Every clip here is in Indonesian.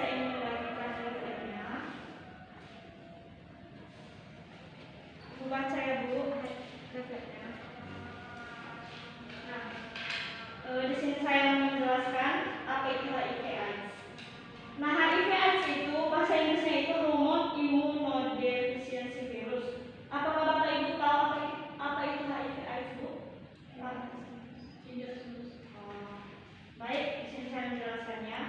saya ingin membagikan slide-nya. Bu baca ya Bu, slide-nya. Nah, di sini saya menjelaskan apa itu HIV/AIDS. Nah, HIV/AIDS itu bahasa Inggrisnya itu Human Immunodeficiency Virus. Apakah Bapak Ibu tahu apa itu HIV/AIDS, Bu? Baik, di sini saya menjelaskannya.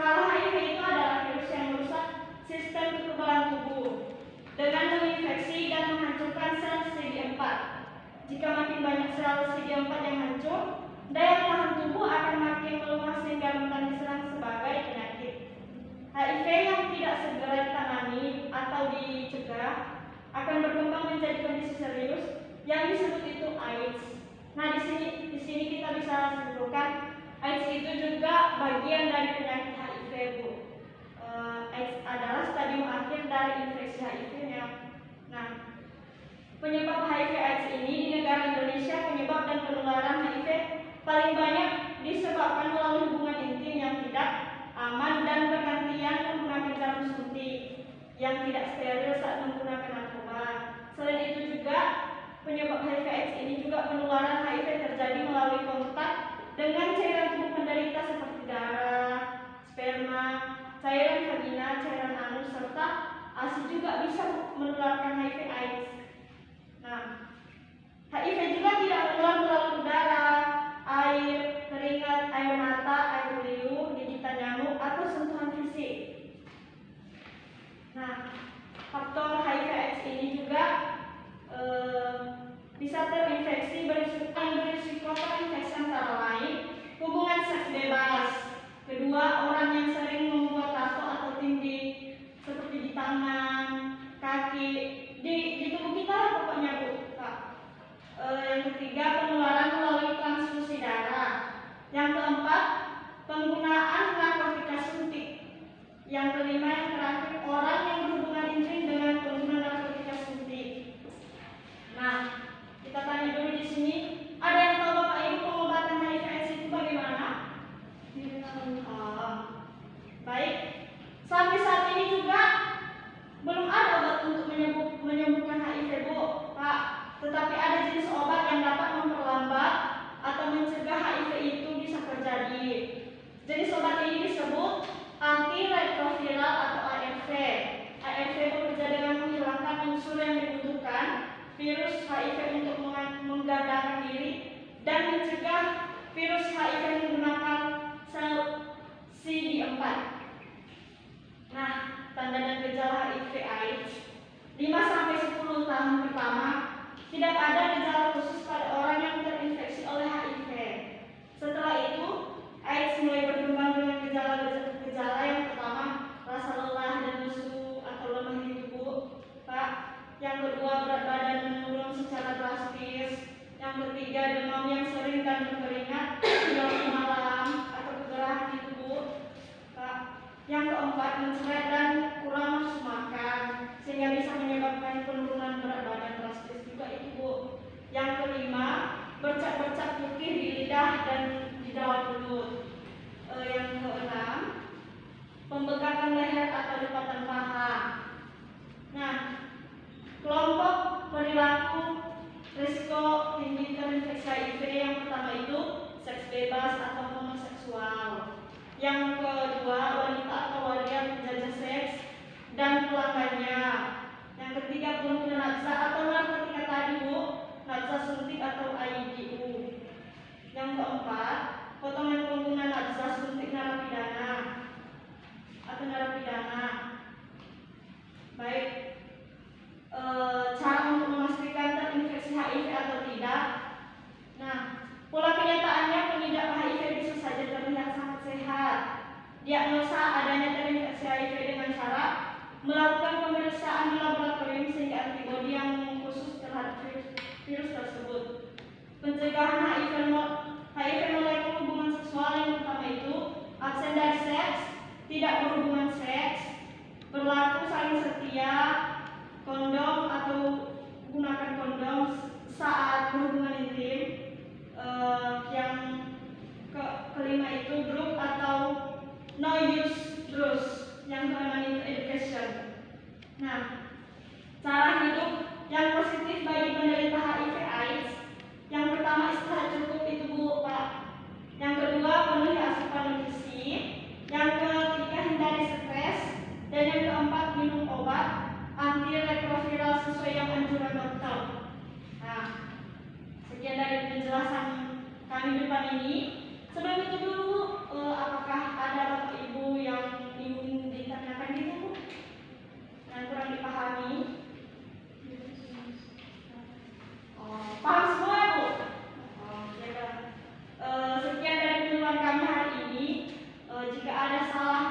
Kalau HIV itu adalah virus yang merusak sistem kekebalan tubuh dengan menginfeksi dan menghancurkan sel CD4. Jika makin banyak sel CD4 yang hancur, daya tahan tubuh akan makin melemah sehingga rentan diserang sebagai penyakit. HIV yang tidak segera ditangani atau dicegah akan berkembang menjadi kondisi serius yang disebut itu AIDS. Nah, di sini kita bisa simpulkan AIDS itu juga bagian dari penyakit HIV, Bu. AIDS adalah stadium akhir dari infeksi HIV-nya. Nah, penyebab HIV/AIDS ini di negara Indonesia, penyebab dan penularan HIV paling banyak disebabkan melalui hubungan intim yang tidak aman dan bergantian menggunakan jarum suntik yang tidak steril saat menggunakan narkoba. Selain itu juga penyebab HIV/AIDS ini juga penularan HIV terjadi melalui kontak dengan cairan tubuh penderita seperti darah, sperma, cairan vagina, cairan anus, serta ASI juga bisa menularkan HIV/AIDS. Nah, HIV juga tidak menular melalui udara, air, keringat, air mata, air liur, gigitan nyamuk, atau sentuhan fisik. Nah, faktor HIV/AIDS ini juga bisa terinfeksi berisiko terinfeksi antara lain hubungan seks bebas. Kedua, orang yang sering membuat tato atau tindih seperti di tangan, kaki, di tubuh kita lah pokoknya, Bu. Yang ketiga, penularan melalui transfusi darah. Yang keempat, penggunaan narkotika suntik. Yang kelima, yang terakhir, orang yang berhubungan intim dengan pengguna narkotika suntik. Nah, kita tanya dulu di sini, ada yang tahu Bapak Ibu pengobatan HIV/AIDS itu bagaimana? Baik, sampai saat ini juga belum ada obat untuk menyembuhkan HIV, Bu, Pak. Tetapi ada jenis obat yang dapat memperlambat atau mencegah HIV itu bisa terjadi. Jenis obat ini disebut antiretroviral atau ARV. ARV bekerja dengan menghilangkan unsur yang dibutuhkan virus HIV untuk menggandakan diri dan mencegah virus HIV menggunakan sel CD4. Nah, tanda dan gejala HIV/AIDS 5-10 tahun pertama tidak ada gejala khusus pada orang yang terinfeksi oleh HIV. Setelah itu, AIDS mulai berkembang dengan gejala yang pertama, rasa lelah dan lesu atau lemah di tubuh, Pak. Yang kedua, berat badan menurun secara drastis. Yang ketiga, demam yang sering dan berkeringat di malam atau kegerahan di tubuh, Pak. Yang keempat, mencret dan kurang nafsu makan sehingga bisa menyebabkan penurunan berat badan drastis juga itu, Bu. Yang kelima, bercak-bercak putih di lidah dan di dalam mulut. Yang keenam, pembengkakan leher atau lipatan paha. Nah, kelompok perilaku risiko tinggi terinfeksi HIV yang pertama itu seks bebas atau homoseksual. Yang kedua, wanita atau waria penjajah seks dan pelanggannya. Yang ketiga, pengguna naksa atau narkotika tadi, Bu, naksa suntik atau IDU. Yang keempat, potongan pengguna naksa suntik narapidana atau narapidana. Baik, cara untuk memastikan terinfeksi HIV atau tidak. Nah, pola kenyataannya pengidap HIV bisa saja terlihat sangat sehat. Diagnosa adanya terinfeksi HIV dengan cara melakukan pemeriksaan di laboratorium sehingga antibodi yang khusus terhadap virus tersebut. Pencegahan HIV melalui hubungan seksual yang pertama itu absen dari seks, tidak berhubungan seks, berlaku saling setia, kondom atau gunakan kondom saat berhubungan intim. Yang kelima itu grup atau no use Terus yang keenam itu education. Nah, cara hidup yang positif bagi penderita HIV/AIDS. Yang pertama istirahat cukup itu Bu, Pak. Yang kedua penuhi asupan nutrisi. Yang ketiga hindari stres. Dan yang keempat minum obat antiretroviral sesuai yang anjuran dokter. Nah, sekian dari penjelasan kami depan ini. Sebelum itu dulu, apakah ada Bapak Ibu yang ingin ditanyakan gitu Bu? Yang kurang dipahami? Paham semua ya Bu? Sekian dari penyuluhan kami hari ini. Jika ada salah